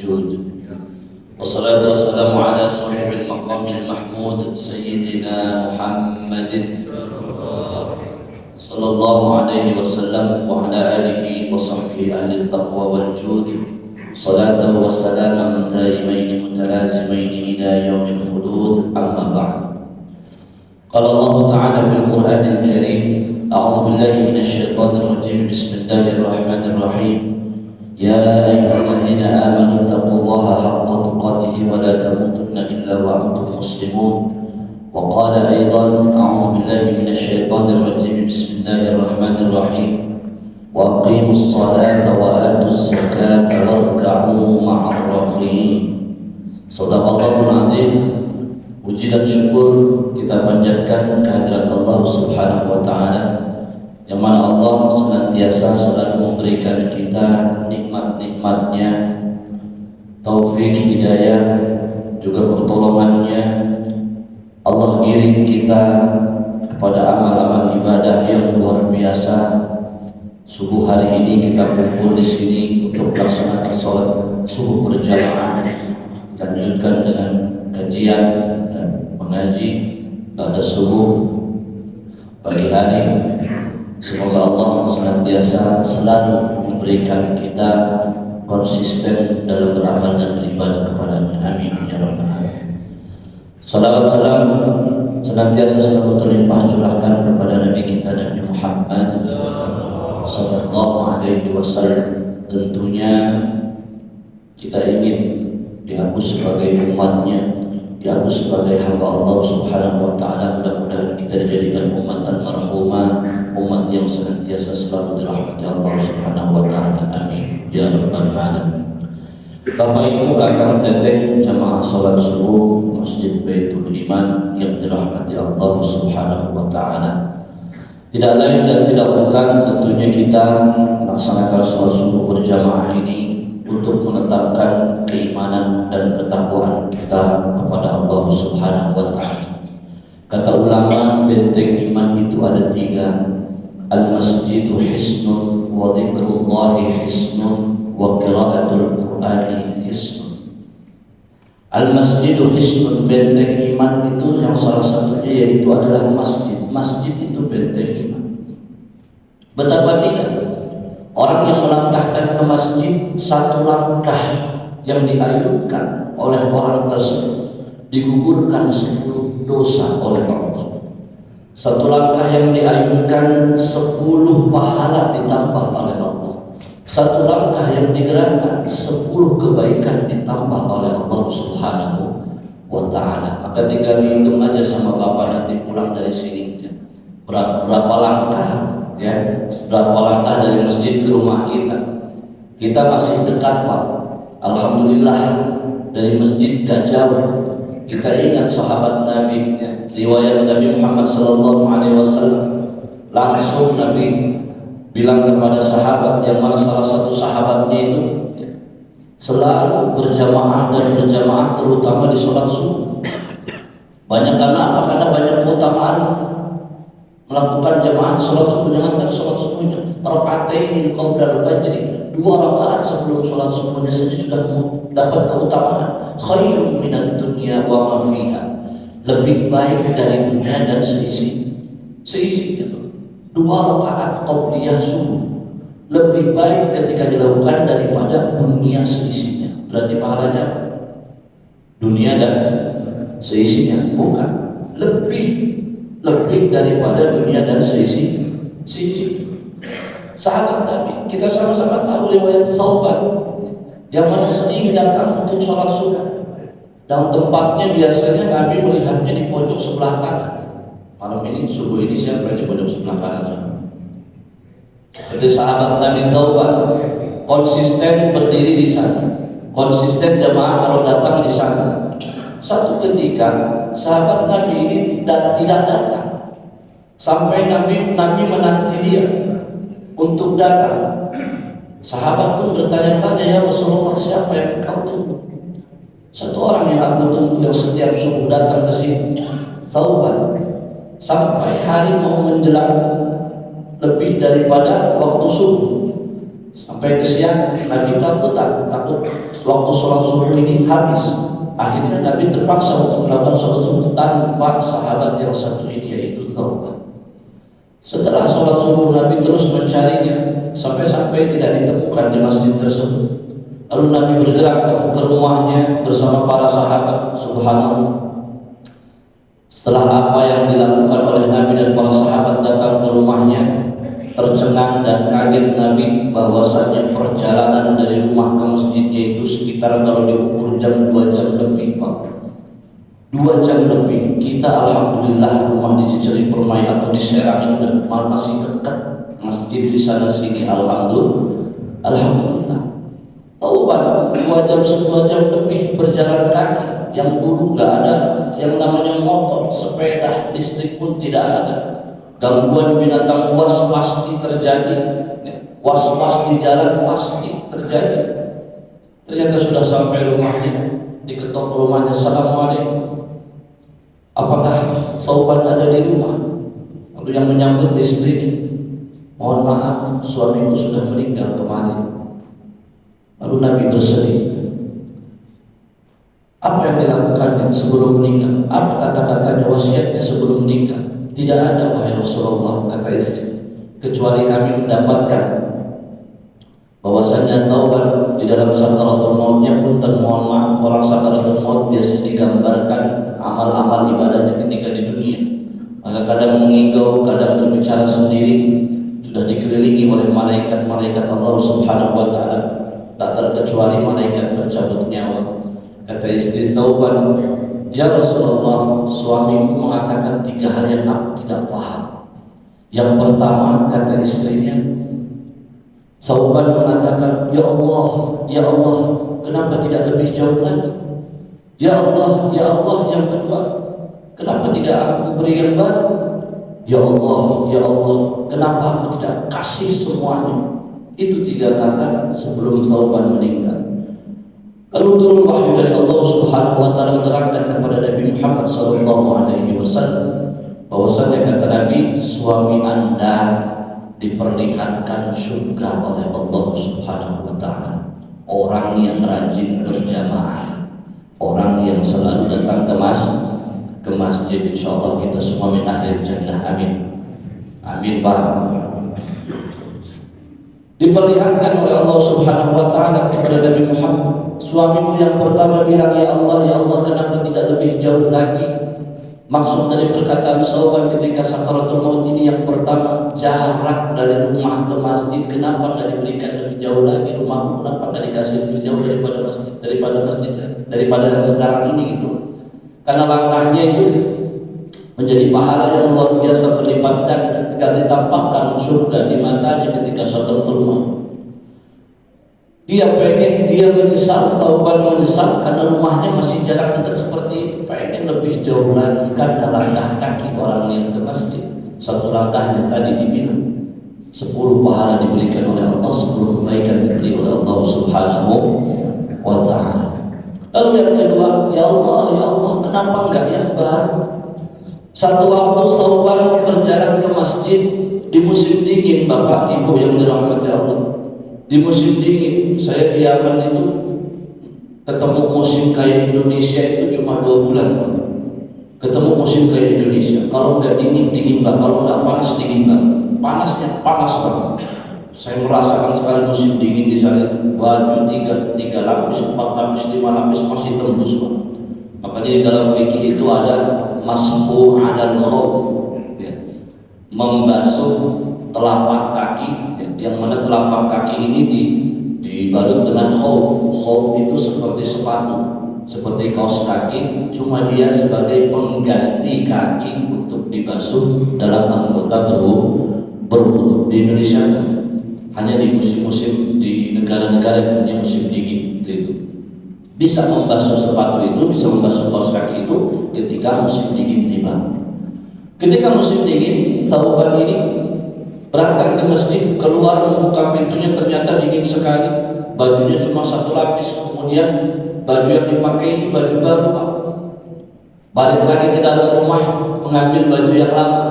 الجود والصلاة والسلام على صاحب المقام المحمود سيدنا محمد صلى الله عليه وسلم وعلى آله وصحبه أهل التقوى والجود صلاة وسلاما دائمين متلازمين إلى يوم الخلود. أما بعد، قال الله تعالى في القرآن الكريم: أعوذ بالله من الشيطان الرجيم، بسم الله الرحمن الرحيم. يا أيها الذين آمنوا اتقوا الله حق تقاته ولا تموتن إلا وأنتم مسلمون. وقال أيضا: أعوذ بالله من الشيطان الرجيم، بسم الله الرحمن الرحيم. وأقيموا الصلاة وآتوا الزكاة واركعوا مع الراكعين. Shadaqallahul Azim. Puji dan syukur kita panjatkan kehadirat Allah Subhanahu wa Ta'ala, yang mana Allah senantiasa selalu memberikan kita nikmat-nikmatnya, taufik, hidayah, juga pertolongannya. Allah giring kita kepada amal-amal ibadah yang luar biasa. Subuh hari ini kita kumpul di sini untuk melaksanakan sholat subuh berjamaah dan dilanjutkan dengan kajian dan mengaji pada subuh pagi hari. Semoga Allah senantiasa selalu memberikan kita konsisten dalam beramal dan beribadah kepadanya. Amin ya rabbal alamin. Salawat salam senantiasa selalu terlimpah curahkan kepada Nabi kita Nabi Muhammad sallallahu alaihi wasallam. Tentunya kita ingin diaku sebagai umatnya, diaku sebagai hamba Allah Subhanahu wa Ta'ala. Mudah-mudahan kita dijadikan ummatan marhumah, umat yang senantiasa selalu dirahmati Allah Subhanahu wa Ta'ala. Amin ya rabbal alamin. Bapak Ibu, kakak teteh jamaah salat subuh Masjid Baitul Iman yang dirahmati Allah Subhanahu wa Ta'ala, tidak lain dan tidak bukan tentunya kita melaksanakan salat subuh berjamaah ini untuk menetapkan keimanan dan ketakwaan kita kepada Allah Subhanahu wa Ta'ala. Kata ulama, benteng iman itu ada 3. Al-masjidu hisnun wa dzikrullahi hisnun wa qiraatul qur'ani hisnun. Al-masjidu hisnun, benteng iman itu yang salah satunya yaitu adalah masjid. Masjid itu benteng iman. Betapa tidak orang yang melangkahkan ke masjid, satu langkah yang diayunkan oleh orang tersebut digugurkan 10 dosa oleh Allah. Satu langkah yang diayunkan 10 pahala ditambah oleh Allah. Satu langkah yang digerakkan 10 kebaikan ditambah oleh Allah Subhanahu wa Ta'ala. Maka tinggal hitung aja sama Bapak nanti pulang dari sini, berapa langkah, ya, berapa langkah dari masjid ke rumah kita. Kita masih dekat, Pak. Alhamdulillah, dari masjid gak jauh. Kita ingat sahabat Nabi, ya, riwayat Nabi Muhammad SAW. Langsung Nabi bilang kepada sahabat, yang mana salah satu sahabatnya itu, ya, selalu berjamaah dan berjamaah terutama di sholat subuh. Banyak karena apa? Karena banyak keutamaan melakukan jamaah sholat subuh. Jangankan sholat subuhnya, rakaatain qabla al-fajr, 2 rakaat sebelum sholat subuhnya saja sudah dapat keutamaan. Khairun minad dunya wa ma fiha, lebih baik dari dunia dan seisinya. 2 rakaat qabliyah subuh lebih baik ketika dilakukan daripada dunia seisinya. Berarti pahalanya dunia dan seisinya? Bukan, lebih daripada dunia dan seisi. Sahabat Nabi, kita sama-sama tahu riwayat Sauban, yang mana sering datang untuk sholat subuh, dan tempatnya biasanya Nabi melihatnya di pojok sebelah kanan. Malam ini subuh ini siapa yang di pojok sebelah kanan? Jadi sahabat Nabi Sauban konsisten berdiri di sana, konsisten jamaah kalau datang di sana. Satu ketika sahabat Nabi ini tidak datang, sampai Nabi menanti dia untuk datang. Sahabat pun bertanya-tanya, ya Rasulullah, siapa yang kau tunggu? Satu orang yang aku tunggu, yang setiap subuh datang ke sini, Sauban. Sampai hari mau menjelang lebih daripada waktu subuh, sampai ke siang Nabi takut waktu sholat subuh ini habis. Akhirnya Nabi terpaksa untuk melakukan sholat subuh tanpa sahabat yang satu ini, yaitu Thawban. Setelah sholat subuh Nabi terus mencarinya sampai-sampai tidak ditemukan di masjid tersebut. Lalu Nabi bergerak ke rumahnya bersama para sahabat. Subhanallah, setelah apa yang dilakukan oleh Nabi dan para sahabat datang ke rumahnya, tercengang dan kaget Nabi bahwasanya perjalanan dari rumah ke masjidnya itu sekitar, kalau diukur jam, 2 jam lebih, Pak. 2 jam lebih. Kita alhamdulillah rumah di Cicerih Permai atau di Serang ini masih dekat masjid di sana sini, alhamdulillah. Tahu Pak, 2 jam, 1 jam lebih berjalan kaki, yang dulu nggak ada yang namanya motor, sepeda, listrik pun tidak ada. Gangguan binatang buas pasti terjadi, was-was di jalan pasti terjadi. Ternyata sudah sampai rumahnya, diketok rumahnya. Assalamualaikum, apakah Thawban ada di rumah? Lalu yang menyambut istri, mohon maaf, suamiku sudah meninggal kemarin. Lalu Nabi bersedih. Apa yang dilakukannya sebelum meninggal? Apa kata-katanya, wasiatnya sebelum meninggal? Tidak ada, wahai Rasulullah, kata istri, kecuali kami mendapatkan bahwasanya Thawban di dalam sakaratul mautnya pun termohon maaf. Orang sakaratul maut biasanya digambarkan amal-amal ibadahnya ketika di dunia. Maka kadang mengigau, kadang berbicara sendiri, sudah dikelilingi oleh malaikat-malaikat Allah Subhanahu wa Ta'ala, tak terkecuali malaikat pencabut nyawa. Kata istri Thawban, ya Rasulullah, suamimu mengatakan 3 hal yang aku tidak paham. Yang pertama, kata istrinya, Thawban mengatakan, ya Allah, kenapa tidak lebih jauh lagi? Ya Allah, yang kedua, kenapa tidak aku beri yang baru? Ya Allah, kenapa aku tidak kasih semuanya? Itu 3 kata sebelum Thawban meninggal. Lalu turun wahyu dari Allah Subhanahu wa Ta'ala menerangkan kepada Nabi Muhammad SAW bahwasanya, kata Nabi, suami Anda diperlihatkan surga oleh Allah Subhanahu wa Ta'ala. Orang yang rajin berjamaah, orang yang selalu datang ke masjid, insyaallah kita semua min ahli jannah. Amin. Amin, Pak. Diperlihatkan oleh Allah Subhanahu wa Ta'ala kepada Nabi Muhammad. Suamimu yang pertama bilang, ya Allah, kenapa tidak lebih jauh lagi? Maksud dari perkataan Thawban ketika sakaratul maut ini yang pertama, jarak dari rumah ke masjid, kenapa tidak diberikan lebih jauh lagi? Rumahmu kenapa tidak dikasih lebih jauh daripada yang sekarang ini gitu? Karena langkahnya itu menjadi pahala yang luar biasa berlipat dan ketika ditampakkan surga di matanya ketika sakaratul maut. Dia menyesal, Thawban menyesal karena rumahnya masih jarak dekat seperti itu. Pengen lebih jauh lagi karena langkah kaki orang yang ke masjid. 1 langkahnya tadi dibilang 10 pahala diberikan oleh Allah, 10 kebaikan diberi oleh Allah Subhanahu wa Ta'ala. Lalu yang kedua, ya Allah, kenapa enggak yang baru? Satu waktu Thawban berjalan ke masjid di musim dingin, Bapak Ibu yang dirahmati Allah. Di musim dingin, saya di Yaman itu ketemu musim kayak Indonesia itu cuma 2 bulan. Ketemu musim kayak Indonesia, kalau nggak dingin banget, kalau nggak panas dingin banget. Panasnya panas banget. Saya merasakan sekali musim dingin di sana. Baju 3 lapis, 4 lapis, 5 lapis masih tembus, Pak. Makanya di dalam fikih itu ada mashu 'alal khauf, ya, membasuh telapak kaki, yang mana telapak kaki ini dibalut dengan khauf. Khauf itu seperti sepatu, seperti kaos kaki, cuma dia sebagai pengganti kaki untuk dibasuh dalam anggota berwudu. Di Indonesia hanya di musim-musim, di negara-negara yang punya musim dingin itu bisa membasuh sepatu itu, bisa membasuh kaos kaki itu ketika musim dingin tiba. Ketika musim dingin, Thawban ini berangkat ke masjid, keluar membuka pintunya, ternyata dingin sekali. Bajunya cuma 1 lapis, kemudian baju yang dipakai ini baju baru, Pak. Balik lagi ke dalam rumah, mengambil baju yang lama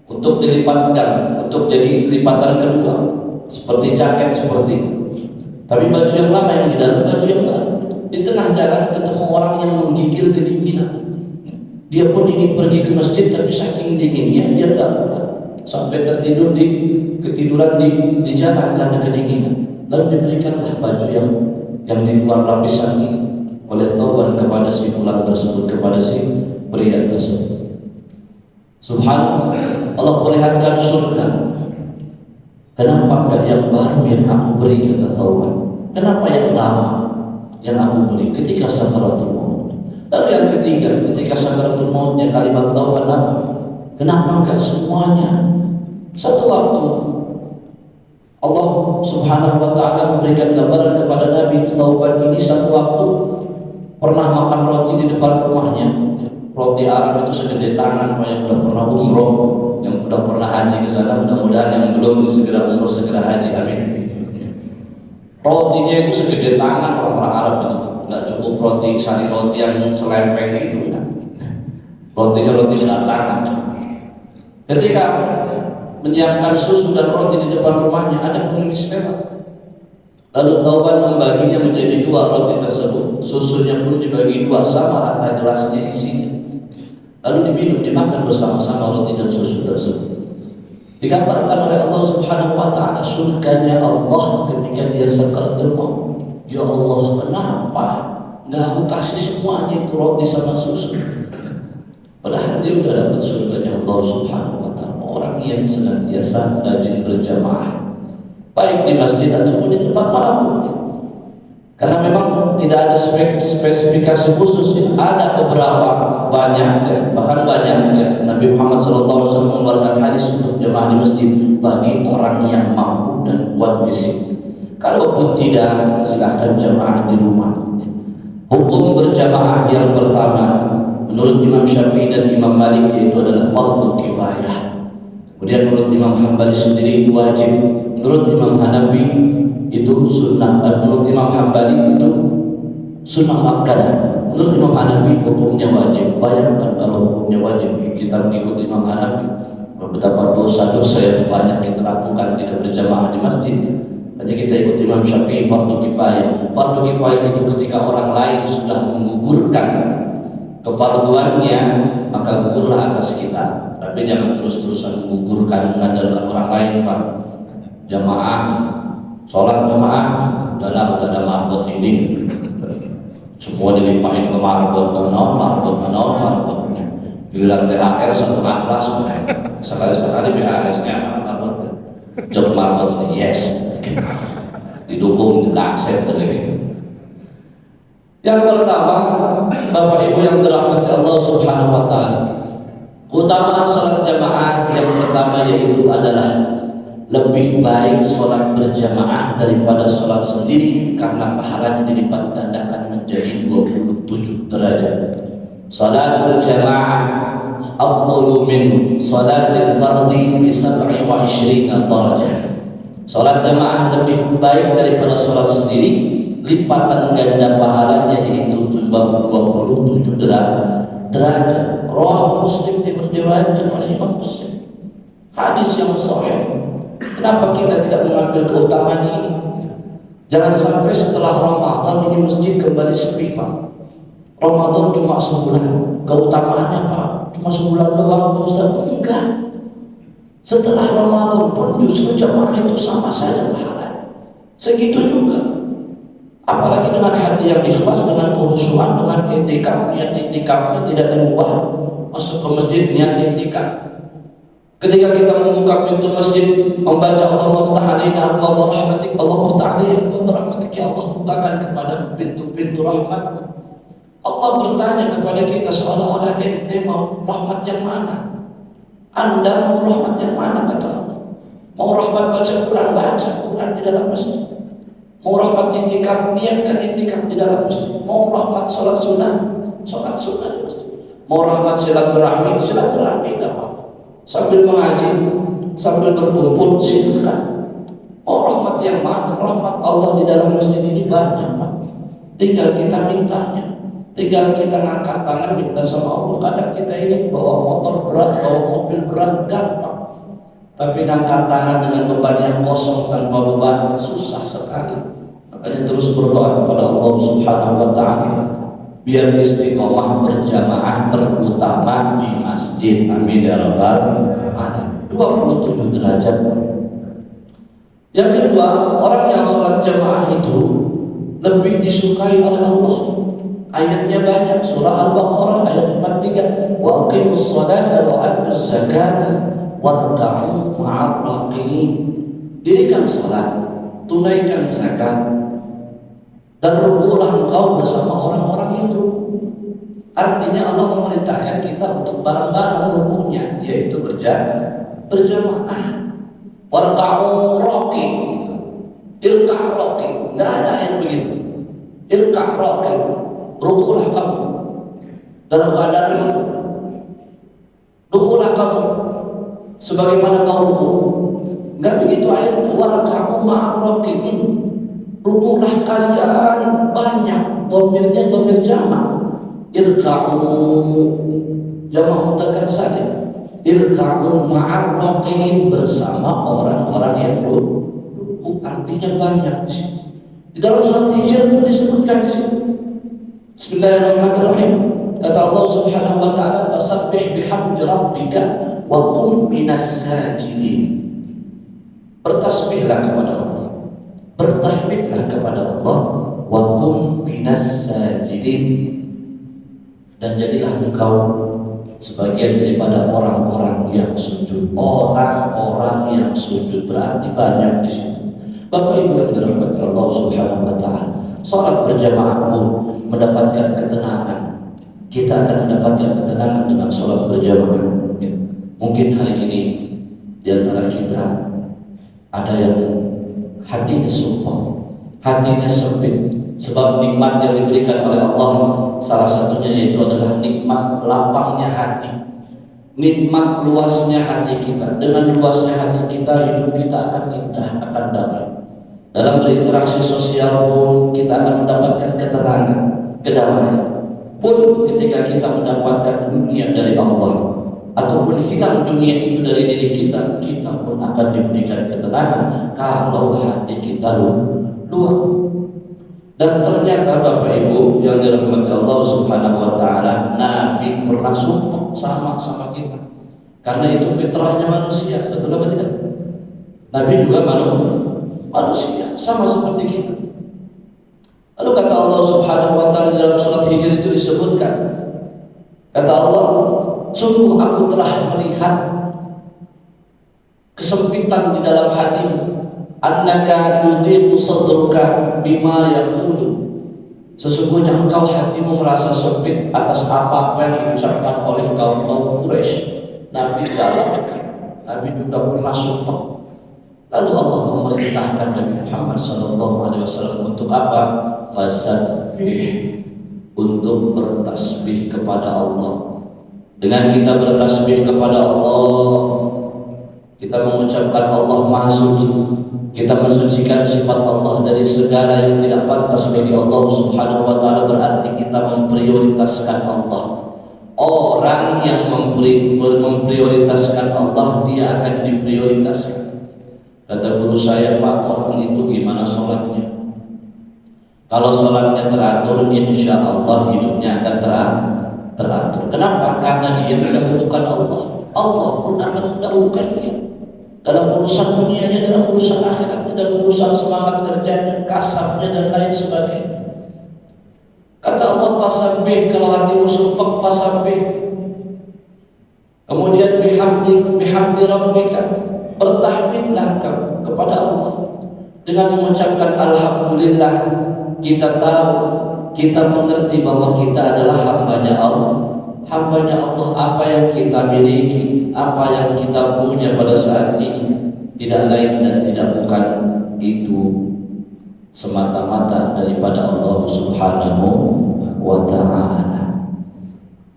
untuk dilipatkan, untuk jadi lipatan kedua, seperti jaket seperti itu. Tapi baju yang lama yang di dalam baju yang baru. Di tengah jalan ketemu orang yang menggigil kedinginan. Dia pun ingin pergi ke masjid, tapi saking dinginnya dia tidak kuat, sampai tertidur ketiduran di jalan karena kedinginan. Lalu diberikanlah baju yang di luar lapisan ini oleh Tuhan kepada si fulan tersebut, kepada si pria tersebut. Subhanallah, Allah perlihatkan surga. Kenapa enggak yang baru yang aku beri, kata Tuhan? Kenapa yang lama yang aku beri ketika sakaratul maut? Lalu yang ketiga, ketika sakaratul mautnya kalimat Tuhan apa? Kenapa enggak semuanya? Satu waktu Allah Subhanahu wa ta'ala memberikan gambaran kepada Nabi Tauban ini. Satu waktu pernah makan roti di depan rumahnya. Roti Arab itu segede tangan. Pak yang sudah pernah umroh, yang sudah pernah haji ke sana, mudah-mudahan yang belum segera umroh, segera haji, amin. Rotinya itu segede tangan orang Arab itu. Nggak cukup roti sari roti yang selempeng itu, enggak. Rotinya roti besar tangan. Ketika menyiapkan susu dan roti di depan rumahnya, ada pengemis lewat. Lalu Tauban membaginya menjadi dua roti tersebut. Susunya pun dibagi dua, sama rata gelasnya isinya. Lalu diminum, dimakan bersama-sama roti dan susu tersebut. Digambarkan oleh Allah Subhanahu wa ta'ala surganya Allah ketika dia sakaratul maut. Ya Allah, kenapa nggak aku kasih semuanya itu roti sama susu? Padahal dia sudah dapat surganya Allah Subhanahu wa ta'ala. Orang yang senantiasa rajin berjamaah, baik di masjid ataupun di tempat manapun. Karena memang tidak ada spesifikasi khusus, ada beberapa, banyak, bahkan banyak. Nabi Muhammad SAW mengeluarkan hadis untuk jemaah di masjid bagi orang yang mampu dan kuat fisik. Kalaupun tidak, silahkan jemaah di rumah. Hukum berjamaah yang pertama menurut Imam Syafi'i dan Imam Malik yaitu adalah fardhu kifayah. Kemudian menurut Imam Hambali sendiri wajib. Menurut Imam Hanafi itu sunnah, dan menurut Imam Hambali itu sunnah muakkadah. Menurut Imam Hanafi hukumnya wajib. Bayangkan kalau hukumnya wajib, kita mengikuti Imam Hanafi, betapa dosa-dosa yang banyak kita lakukan tidak berjamaah di masjid. Hanya kita ikut Imam Syafi'i fardhu kifayah. Fardhu kifayah itu ketika orang lain sudah menggugurkan kefarduannya, maka gugurlah atas kita. Tapi jangan terus-terusan menggugurkan, mengandalkan orang lain, Pak. Jamaah, sholat jamaah, udah ada marbot ini, semua dilimpahin ke marbot, marbotnya. Bilang THR satu kelas, sekali-sekali BHS-nya marbot, job marbot, yes, didukung di kaset tadi. Yang pertama, Bapak Ibu yang dirahmati Allah Subhanahu wa ta'ala, keutamaan salat jamaah yang pertama yaitu adalah lebih baik sholat berjamaah daripada sholat sendiri, karena pahalanya dilipat gandakan menjadi 27 derajat. Sholatul jamaah afdalu min sholatil fardhi bi 27 derajat. Sholat jamaah lebih baik daripada sholat sendiri, lipatan ganda pahalanya yaitu 27 derajat. Rawah Muslim diriwayatkan oleh Imam Muslim, hadis yang sahih. Kenapa kita tidak mengambil keutamaan ini? Jangan sampai setelah Ramadan ini masjid kembali sepi, Pak. Ramadan cuma sebulan, keutamaannya Pak cuma sebulan doang, Pak Ustaz. Enggak. Setelah Ramadan pun justru jamaah itu sama saja pahala. Segitu juga. Apalagi dengan hati yang ikhlas, dengan khusyuan, dengan i'tikaf, niat i'tikafnya tidak diubah. Masuk ke masjid niat i'tikaf. Ketika kita membuka pintu masjid, membaca Allah maftah alaina abwaaba rahmatik, Allah maftah alaina abwaaba rahmatik, ya Allah bukakan kepada pintu-pintu rahmat. Allah bertanya kepada kita seolah-olah ente mau rahmat yang mana? Anda mau rahmat yang mana, kata Allah? Mau rahmat baca Quran di dalam masjid. Mau rahmat i'tikaf, niatkan i'tikaf di dalam masjid. Mau rahmat salat sunnah di masjid. Mau rahmat silaturahmi enggak apa-apa. Sambil mengaji, sambil berkumpul, silakan. Oh, rahmat yang mana? Rahmat Allah di dalam masjid ini banyak, Pak. Tinggal kita mintanya, tinggal kita ngangkat tangan minta sama Allah. Kadang kita ini bawa motor berat, bawa mobil berat, gampang. Tapi ngangkat tangan dengan beban yang kosong tanpa beban susah sekali. Maka Makanya terus berdoa kepada Allah Subhanahu wa taala biar istiqomah berjamaah terutama di masjid. Amin ya rabbal alamin. 27 derajat. Yang kedua, orang yang sholat jamaah itu lebih disukai oleh Allah. Ayatnya banyak, surah Al-Baqarah ayat 43, wa aqimus sholata wa atuz zakata warka'u ma'ar raki'in. Dirikan salat, tunaikan zakat, dan ruku'lah engkau bersama orang-orang itu. Artinya Allah memerintahkan kita untuk bareng-bareng ruku'nya, yaitu berjamaah. Warka'u raki', ilka' raki', nggak ada ayat begitu. Ilka' raki', ruku'lah kamu dalam keadaan ruku'lah kamu sebagaimana kau ruku'. Enggak begitu ayatnya. Warka'u ma'ar raki'in, ruku'lah kalian banyak. Domirnya domir jamak. Irka'u jamak mudzakkar salim. Irka'u ma'ar raki'in, bersama orang-orang yang ruku'. Artinya banyak di sini. Di dalam surat Hijr pun disebutkan di sini. Bismillahirrahmanirrahim. Kata Allah Subhanahu wa taala, "Fasabbih bihamdi rabbika wa qum minas sajidin." Bertasbihlah kepada Allah, bertahmidlah kepada Allah, wa qum minas sajidin, dan jadilah engkau sebagian daripada orang-orang yang sujud. Orang-orang yang sujud berarti banyak di situ. Bapak Ibu yang dirahmati Allah Subhanahu wa taala, salat berjamaah pun mendapatkan ketenangan. Kita akan mendapatkan ketenangan dengan salat berjamaah. Mungkin hari ini di antara kita ada yang hatinya sumpah, hatinya sempit, sebab nikmat yang diberikan oleh Allah salah satunya yaitu adalah nikmat lapangnya hati, nikmat luasnya hati kita. Dengan luasnya hati kita, hidup kita akan indah, akan damai. Dalam berinteraksi sosial pun kita akan mendapatkan ketenangan, kedamaian. Pun ketika kita mendapatkan dunia dari Allah ataupun hilang dunia itu dari diri kita, kita pun akan diberikan ketenangan kalau hati kita luas. Dan ternyata Bapak Ibu yang dirahmati Allah Subhanahu wa taala, Nabi pernah sumpah sama kita. Karena itu fitrahnya manusia, betul apa tidak? Nabi juga manusia, sama seperti kita. Lalu kata Allah Subhanahu wa taala dalam surat Hijr itu disebutkan, kata Allah, sungguh aku telah melihat kesempitan di dalam hatimu, annaka yudhiqu sadruka bima yaqulu. Sesungguhnya engkau hatimu merasa sempit atas apa yang diucapkan oleh kaum Quraisy. Nabi dalam, Nabi juga pernah sumpah. Lalu Allah memerintahkan Nabi Muhammad SAW untuk apa? Fasabbih, untuk bertasbih kepada Allah. Dengan kita bertasbih kepada Allah, kita mengucapkan Allah Maha Suci, kita mensucikan sifat Allah dari segala yang tidak pantas bagi Allah Subhanahu wa taala, berarti kita memprioritaskan Allah. Orang yang memprioritaskan Allah, dia akan diprioritaskan. Kata guru saya, Pak, orang itu gimana sholatnya? Kalau sholatnya teratur, insya Allah hidupnya akan teratur. Kenapa? Karena dia mendahulukan Allah. Allah pun akan mendahulukan dia dalam urusan dunianya, dalam urusan akhiratnya, dalam urusan semangat kerjanya, kasabnya, dan lain sebagainya. Kata Allah, fasabbih, kalau hatimu sumpah, fasabbih. Kemudian bihamdi rabbika, bertahmidlah kepada Allah dengan mengucapkan alhamdulillah. Kita tahu, kita mengerti bahwa kita adalah hambanya Allah. Hambanya Allah, apa yang kita miliki, apa yang kita punya pada saat ini, tidak lain dan tidak bukan itu semata-mata daripada Allah Subhanahu wa ta'ala.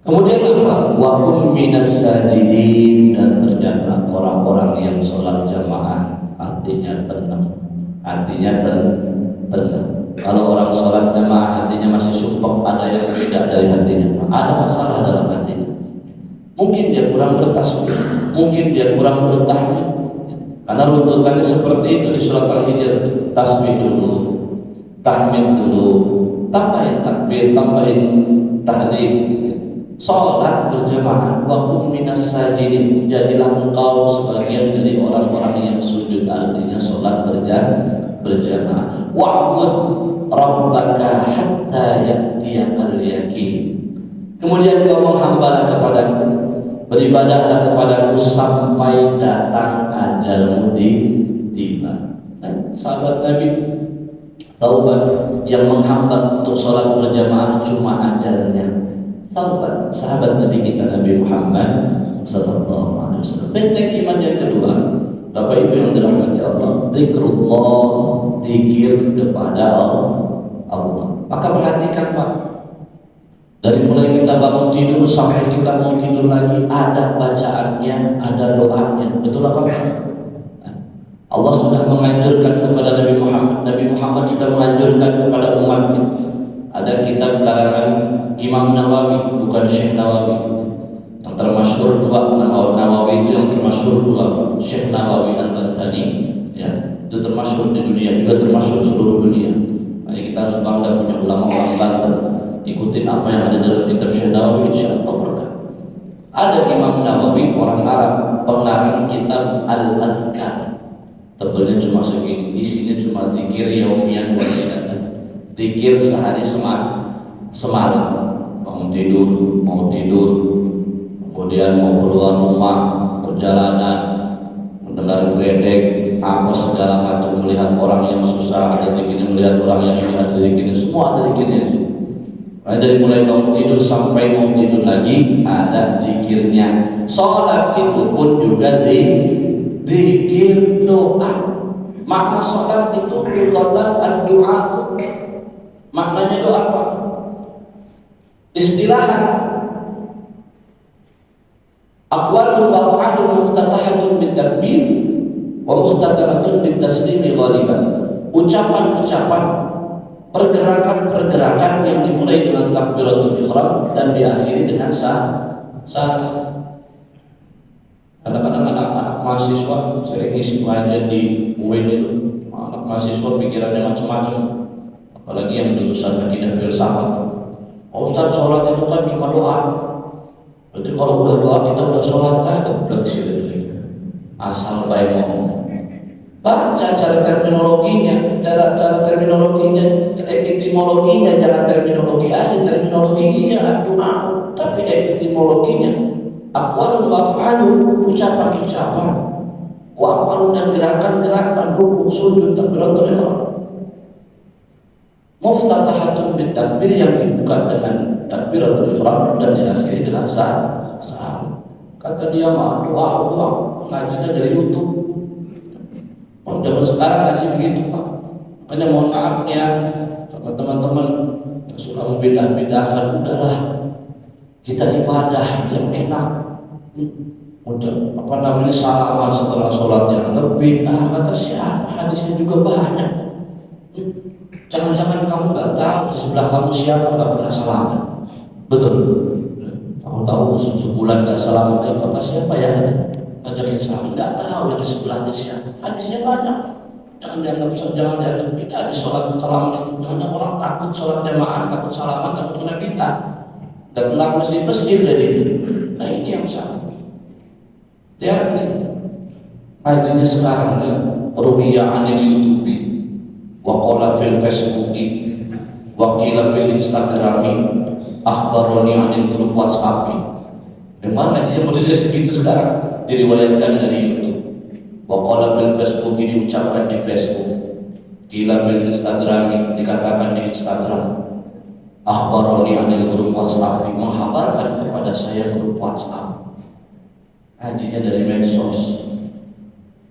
Kemudian apa? Wa hum minas sajidin, dan ternyata orang-orang yang sholat jamaah artinya tenang, artinya tenang. Kalau orang sholat jamaah hatinya masih sumpah, ada yang tidak dari hatinya, ada masalah dalam hatinya. Mungkin dia kurang bertasbih, mungkin dia kurang bertahmid. Karena runtutannya seperti itu di surat Al-Hijr, tasbih dulu, tahmid dulu, tambahin takbir, tambahin tahlil. Salat berjamaah, wa qum minas sajidin, jadilah engkau sebagian dari orang-orang yang sujud, artinya salat berjamaah. Wa'bud rabbaka hatta ya'tiyakal yaqin. Kemudian kau menghambalah kepadaku, beribadahlah kepadaku sampai datang ajalmu tiba. Sahabat Nabi taubat yang menghambat untuk sholat berjamaah cuma ajalnya. Taubat sahabat Nabi kita Nabi Muhammad sallallahu alaihi wasallam. Benteng iman yang kedua, Bapak Ibu yang dirahmati Allah, zikrullah, zikir kepada Allah. Maka perhatikan Pak, dari mulai kita bangun tidur sampai kita mau tidur lagi ada bacaannya, ada doanya. Betul apa? Allah sudah menganjurkan kepada Nabi Muhammad. Nabi Muhammad sudah menganjurkan kepada umatnya. Ada kitab karangan Imam Nawawi, bukan Syekh Nawawi, yang termasyhur dua. Nawawi itu yang termasyhur dua, Syekh Nawawi Al-Bantani, ya, itu termasyhur di dunia, juga termasyhur seluruh dunia. Jadi kita harus bangga punya ulama orang Banten. Ikutin apa yang ada dalam kitab Syekh Nawawi, insyaallah berkah. Ada Imam Nawawi, orang Arab, pengarang kitab Al-Adhkar. Tebelnya cuma segini, isinya cuma zikir yaumiyan wa lailatan. Zikir sehari semalam. Bangun tidur, mau tidur, kemudian mau keluar rumah, perjalanan, mendengar geledek, apa segala macam, melihat orang yang susah, ada zikirnya, melihat orang yang ini, ada zikirnya, semua ada zikirnya. Dari mulai bangun tidur sampai mau tidur lagi ada zikirnya. Sholat itu pun juga zikir doa. Makna sholat itu lughatan doa. Maknanya doa apa? Istilahan aqwalun wa af'alun muftatahatun bitakbir wa muhtatamatun bitaslimi ghaliban. Ucapan-ucapan, pergerakan-pergerakan yang dimulai dengan takbiratul ihram dan diakhiri dengan salam. Kadang-kadang anak mahasiswa sering ngisi pengajian di UIN itu, anak mahasiswa pikirannya macam-macam, apalagi yang jurusan akidah filsafat. Ustaz, sholat itu kan cuma doa. Berarti kalau udah doa kita udah sholat, geblek sih itu. Asal baik ngomong. Baca cara terminologinya, cara terminologinya, etimologinya, jangan terminologi aja, terminologinya doa, tapi etimologinya aqwalun wa af'alun, ucapan-ucapan, wa af'alun dan gerakan-gerakan, rukuk, sujud, takbiratul ihram. Muftatahatun bitakbir, yang dibuka dengan takbiratul ihram dan diakhiri dengan salam. Kata dia mah doa, ngajinya dari YouTube. Oh, zaman sekarang ngaji begitu Pak. Makanya mohon maaf ya sama teman-teman yang suka membedah-bedahkan, udahlah kita ibadah yang enak. Udah apa namanya salaman setelah sholat yang berbeda, kata siapa? Hadisnya juga banyak. Jangan-jangan kamu nggak tahu sebelah kamu siapa nggak pernah salaman. Betul. Kamu tahu sebulan nggak salaman, kata siapa ya? Ajarin salam, nggak tahu yang di sebelahnya siapa. Hadisnya banyak. Jangan dianggap bid'ah di sholat salaman. Jangan orang takut sholat jamaah, takut salaman, takut kena bid'ah. Dan nggak masjid jadi. Nah ini yang salah. Lihat nih, hajinya sekarang ya, ruwiyah anil YouTube, waqala fil Facebook, waqila fil Instagram, akhbaroni anil grup WhatsApp. Memang hajinya modalnya segitu sekarang, diriwayatkan dari YouTube. Waqala fil Facebook, diucapkan di Facebook. Qila fil Instagram, dikatakan di Instagram. Akhbaroni anil grup WhatsApp, menghabarkan kepada saya grup WhatsApp. Hajinya dari medsos.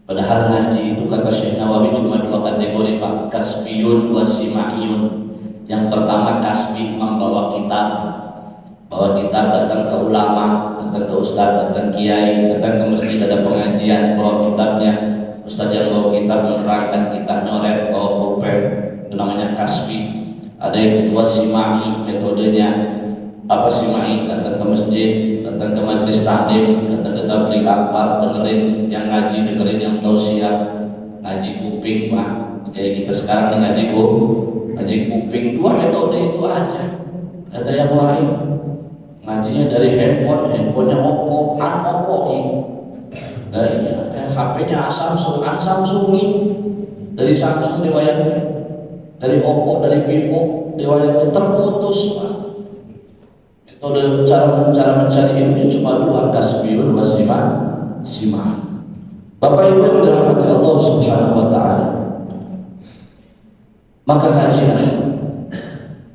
Padahal ngaji itu kata Syekh Nawawi cuma dua kategori Pak, kasbiyun wa sima'iyun. Yang pertama kasbi, membawa kitab, bawa kitab, datang ke ulama, datang ke ustaz, datang kiai, datang ke masjid ada pengajian, bawa kitabnya. Ustaz yang bawa kitab menerangkan, kita nyoret, bawa pulpen, itu namanya kasbi. Ada yang kedua sima'i, metodenya apa sima'i? Datang ke masjid, datang ke majelis taklim, datang ke tabligh akbar, dengerin yang ngaji, dengerin yang tausiah, ngaji kuping Pak. Kayak kita sekarang ngaji ngaji kuping dua metode itu aja, ada yang lain. Ngajinya dari handphonenya Oppo, Oppo ini, dari HP-nya Samsung, Samsungi, dari Samsung riwayatnya, dari Oppo, dari Vivo riwayatnya terputus Pak. Metode cara mencari ilmu cuma dua, kasbiyun wa simak. Bapak Ibu yang dirahmati Allah Subhanahu wa taala, maka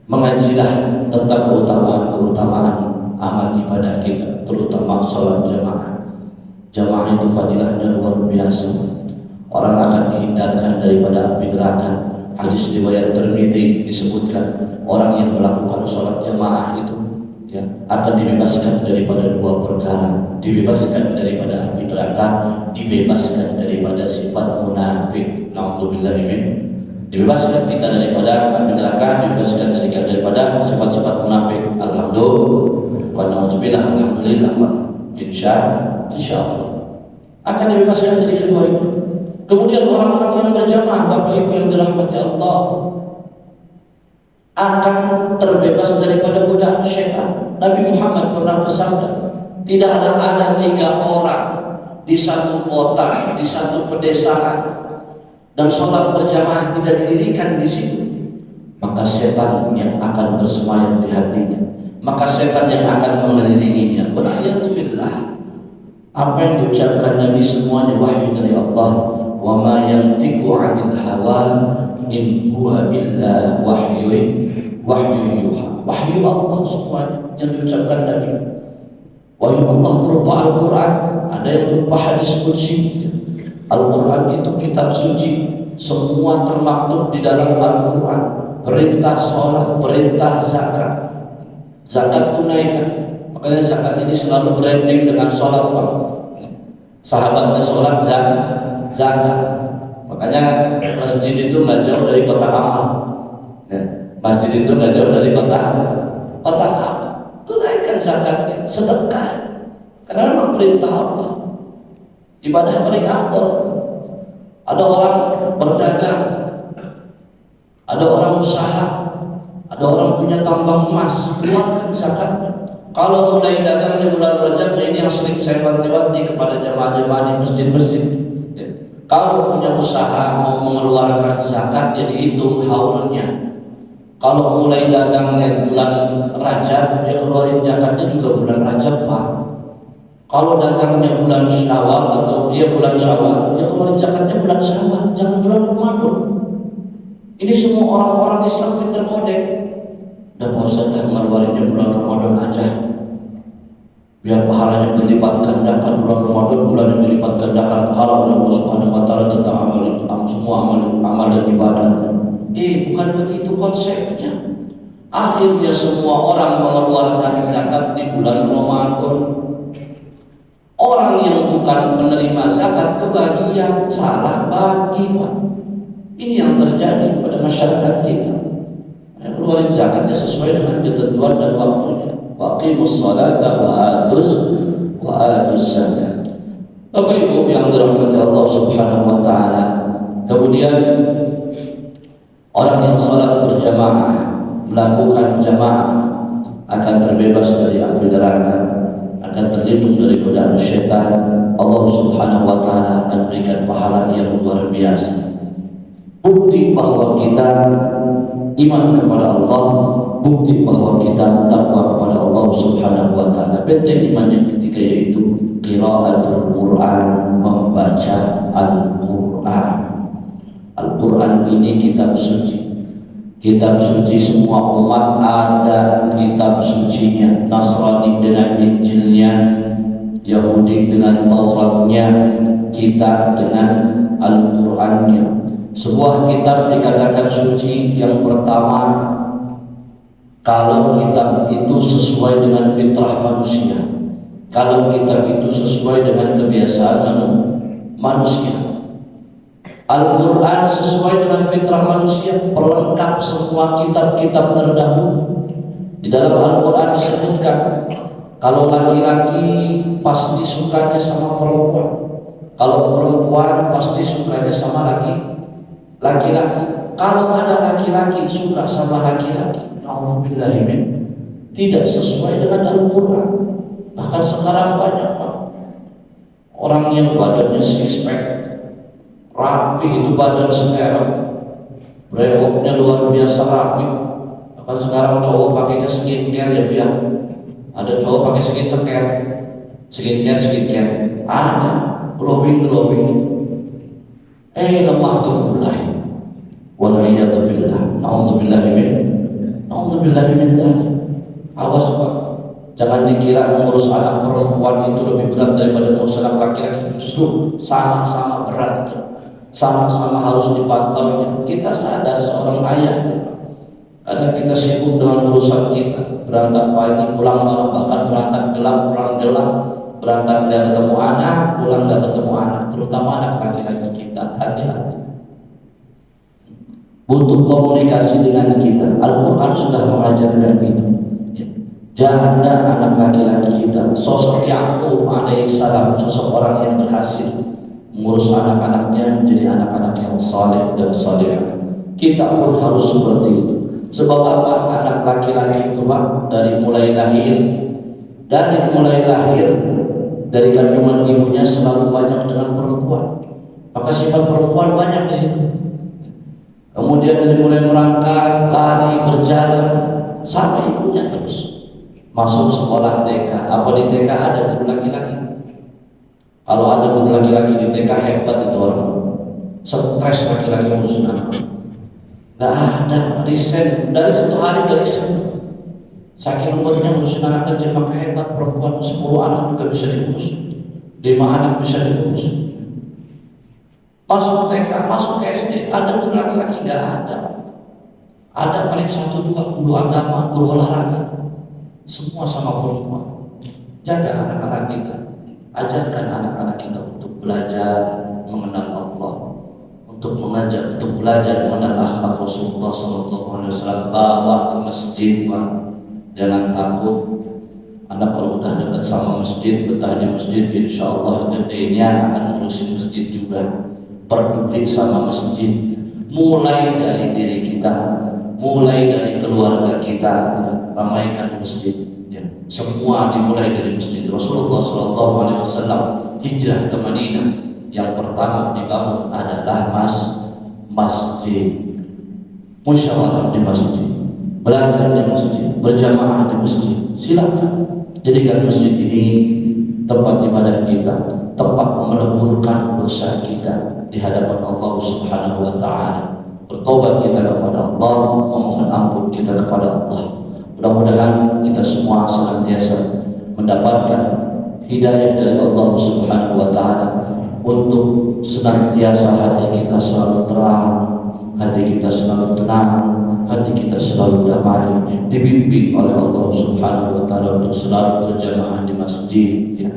mengajilah tentang keutamaan amal ibadah kita, terutama sholat jamaah. Jamaah itu fadilahnya luar biasa. Orang akan dihindarkan daripada api neraka. Hadis riwayat Tirmidzi disebutkan orang yang melakukan sholat jamaah itu ya, akan dibebaskan daripada dua perkara, dibebaskan daripada api neraka, dibebaskan daripada sifat munafik. Na'udzubillah min. Dibebaskan kita daripada api neraka, dibebaskan daripada sifat-sifat munafik. Alhamdulillah, insyaallah akan dibebaskan dari kedua itu. Kemudian orang-orang yang berjamaah, Bapak Ibu yang dirahmati Allah, akan terbebas daripada godaan syaitan. Nabi Muhammad pernah bersabda, tidaklah ada 3 orang di satu kota, di satu pedesaan, dan sholat berjamaah tidak didirikan di situ, maka setan yang akan bersemayam di hatinya, maka setan yang akan mengelilinginya. Waliyadzubillah. Apa yang diucapkan Nabi semuanya wahyu dari Allah. Wa ma yantiqu 'anil hawa in huwa illa wahyu yuha. Wahyu Allah semuanya yang diucapkan Nabi. Wahyu Allah berupa Al-Quran, ada yang berupa hadis qudsi. Al-Quran itu kitab suci, semua termaktub di dalam Al-Quran. Perintah sholat, perintah zakat, zakat tunaikan. Makanya zakat ini selalu branding dengan sholat, Pak. Sahabatnya sholat, zakat. Makanya masjid itu nggak jauh dari kota amal. Ya, masjid itu nggak jauh dari kota amal. Tunaikan zakatnya, sedekah. Karena memang perintah Allah. Ibadah paling afdal. Ada orang berdagang, ada orang usaha, ada orang punya tambang emas, keluarkan zakatnya. Kalau mulai dagangnya bulan Rajab, ini yang sering saya wanti-wanti kepada jemaah-jemaah di masjid-masjid. Ya. Kalau punya usaha mau mengeluarkan zakat, ya dihitung haulnya. Kalau mulai dagangnya bulan Rajab, ya keluarin zakatnya juga bulan Rajab, Pak. Kalau dagangnya bulan Syawal atau dia bulan Syawal, ya keluarin zakatnya bulan Syawal, jangan bulan Ramadan. Ini semua orang-orang Islam pintar kodek. Dan mau saja ngeluarinnya bulan Ramadan aja, biar pahalanya berlipat gandakan. Bulan Ramadan bulan yang berlipat gandakan pahala oleh Allah Subhanahu wa taala tentang semua amal dan ibadah. Bukan begitu konsepnya. Akhirnya semua orang mengeluarkan zakat di bulan Ramadan. Orang yang bukan penerima zakat kebagian, salah bagi, Pak. Ini yang terjadi pada masyarakat kita. Keluarin zakatnya sesuai dengan ketentuan dan waktunya. Waqimus sholata wa atuz zakat. Bapak Ibu yang dirahmati Allah Subhanahu wa taala, kemudian orang yang salat berjamaah, melakukan jamaah, akan terbebas dari api neraka, akan terlindung dari godaan syaitan. Allah Subhanahu wa taala akan berikan pahala yang luar biasa. Bukti bahwa kita iman kepada Allah, bukti bahwa kita takwa kepada Allah Subhanahu wa taala. Benteng iman yang ketiga yaitu qiraatul Quran, membaca Al-Quran. Al-Quran ini kitab suci. Kitab suci semua umat ada kitab sucinya. Nasrani dengan Injilnya, Yahudi dengan Tauratnya, kita dengan Al-Qurannya. Sebuah kitab dikatakan suci yang pertama kalau kitab itu sesuai dengan fitrah manusia, kalau kitab itu sesuai dengan kebiasaan manusia. Al-Quran sesuai dengan fitrah manusia, pelengkap semua kitab-kitab terdahulu. Di dalam Al-Quran disebutkan kalau laki-laki pasti sukanya sama perempuan, kalau perempuan pasti sukanya sama laki-laki. Kalau ada laki-laki suka sama laki-laki, na'udzubillahi min, tidak sesuai dengan Al-Quran. Bahkan sekarang banyak Pak, orang yang badannya six pack, rapi itu badan sekarang, brewoknya luar biasa rapi. Bahkan sekarang cowok pakainya skincare ya biar. Ada cowok pakai skincare, ada glowing. Lemah gemulai. Waliyadzubillah. Na'udzubillahi min dzalik. Awas Pak, jangan dikira mengurus anak perempuan itu lebih berat daripada mengurus anak laki-laki. Justru sama-sama berat, sama-sama harus dipantau. Kita sadar seorang ayah, karena kita sibuk dengan urusan kita, berangkat pagi pulang malam, bahkan berangkat gelap pulang gelap, berangkat tidak ketemu anak, pulang tidak ketemu anak, terutama anak laki-laki kita. Hati-hati, butuh komunikasi dengan kita. Al-Quran sudah mengajarkan itu. Jaga anak laki-laki kita. Sosok Yakub alaihissalam, sosok orang yang berhasil mengurus anak-anaknya menjadi anak-anak yang saleh dan salehah. Kita pun harus seperti itu. Sebab apa? Anak laki-laki itu Pak, dari mulai lahir dari kandungan ibunya selalu banyak dengan perempuan. Maka sifat perempuan banyak di situ. Kemudian dari mulai merangkak, lari, berjalan sama ibunya terus. Masuk sekolah TK, apa di TK ada guru laki-laki? Kalau ada guru laki-laki di TK hebat itu orang. Stres laki-laki ngurusin anak. Gak ada riset, dari satu hari dari riset. Saking umurnya ngurusin anak kecil maka hebat. Perempuan 10 anak juga bisa diurus, 5 anak bisa diurus. Masuk TK, masuk SD, ada guru laki-laki? Gak ada. Ada paling 1-2 guru agama, guru olahraga. Semua sama perempuan. Jaga anak-anak kita, ajarkan anak-anak kita untuk belajar mengenal Allah, untuk belajar mengenal akhlak Rasulullah SAW. Bawa ke masjid Pak, jangan takut. Anak kalau udah dekat sama masjid, betah di masjid, insya Allah gedenya akan ngurusin masjid juga. Peduli sama masjid, mulai dari diri kita, mulai dari keluarga kita, ramaikan masjid. Ya. Semua dimulai dari masjid. Rasulullah SAW hijrah ke Madinah, yang pertama dibangun adalah masjid. Musyawarah di masjid, belajar di masjid, berjamaah di masjid. Silakan jadikan masjid ini tempat ibadah kita, tempat meleburkan dosa kita di hadapan Allah Subhanahu wa Ta'ala. Bertobat kita kepada Allah, memohon ampun kita kepada Allah. Mudah-mudahan kita semua senantiasa mendapatkan hidayah dari Allah Subhanahu wa Ta'ala untuk senantiasa hati kita selalu terang, hati kita selalu tenang, hati kita selalu damai, dibimbing oleh Allah Subhanahu wa Ta'ala untuk selalu berjamaah di masjid, ya.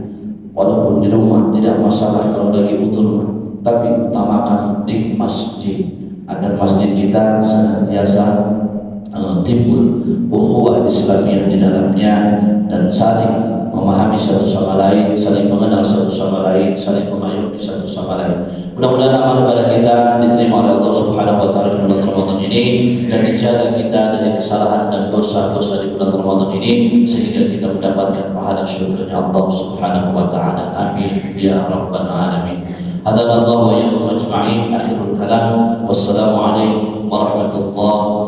Walaupun di rumah tidak masalah kalau lagi utur, tapi utamakan di masjid agar masjid kita senantiasa timbul ukhuwah Islamiyah di dalamnya dan saling memahami satu sama lain, saling mengenal satu sama lain, saling mengayomi satu sama lain. Mudah-mudahan amal ibadah kita diterima oleh Allah Subhanahu wa Ta'ala di bulan Ramadan ini, dan dijaga kita dari kesalahan dan dosa-dosa di bulan Ramadan ini, sehingga kita mendapatkan pahala syurga Allah Subhanahu wa Ta'ala. Amin ya rabbal alamin. Hadana Allah wa iyyakum ajma'in. Akhirul kalam, wassalamu alaikum warahmatullahi